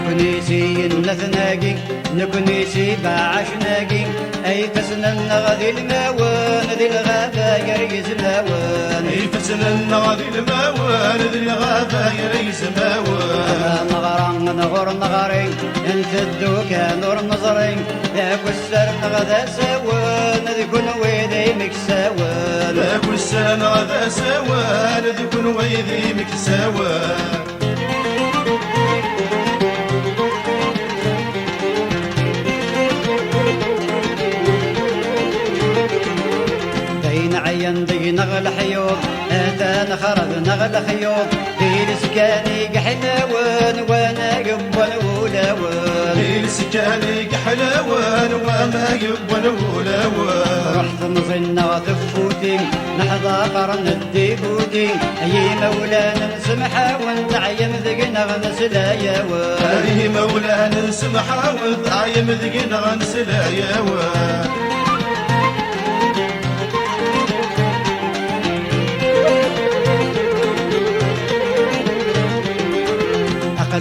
نكونيسي النثناقي نكونيسي باعشناقي أي فسنا غذي الماوان ذي الغابة يريز ماوان أي فسنا غذي الماوان ذي الغابة يريز ماوان نغران نغر نغرين انت الدوكا نور نظرين ذاك السر نغذا سوان ذكون ويدي مكساوان ذاك السر نغذا سوان ذكون ويدي مكساوان عيندي نغل حيوب اتا نخرب نغل خيوب في سكاني قحلاوان وانا قبل ولاوان في سكاني قحلاوان وانا قبل ولاوان رحت مظنة وثفوتي نحظى قرن الديبوتي اي مولانا نسمحها وانت عيم ذق نغنس لاياوان اي مولانا نسمحها وانت عيم ذق نغنس لاياوان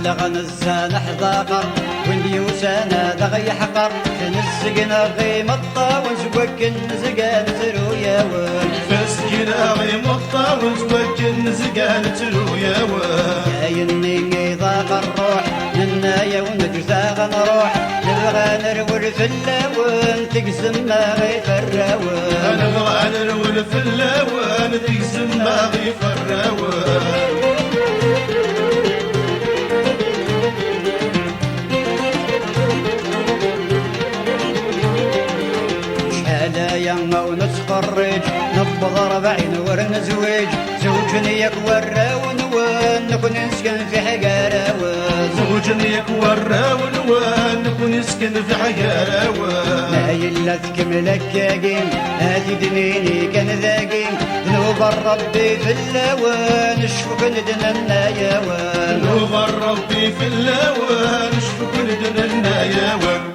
لغن الزان حضاقر واليوسانا دغي حقر تنسقنا غيم الطا ونسوك النزقان ترويا ون فسقنا غيم الطا ونسوك النزقان ترويا ون يايني ضاق الروح منا يوم جزاغ نروح نبغى نرول في اللون تقسم ما غيف الراون نبغى نرول في اللون تقسم ما غيف الراون يما ونتخرج نبض ربعين ورنزويج زوجني يكور ونوان نكون نسكن في حقاراوان زوجني يكور ونوان نكون نسكن في حقاراوان لا يلتك ملكاقين هاتي دنيني كان ذاقين ذنوب ربي في اللوان اشفق ندنا الناياوان ذنوب ربي في اللوان اشفق ندنا الناياوان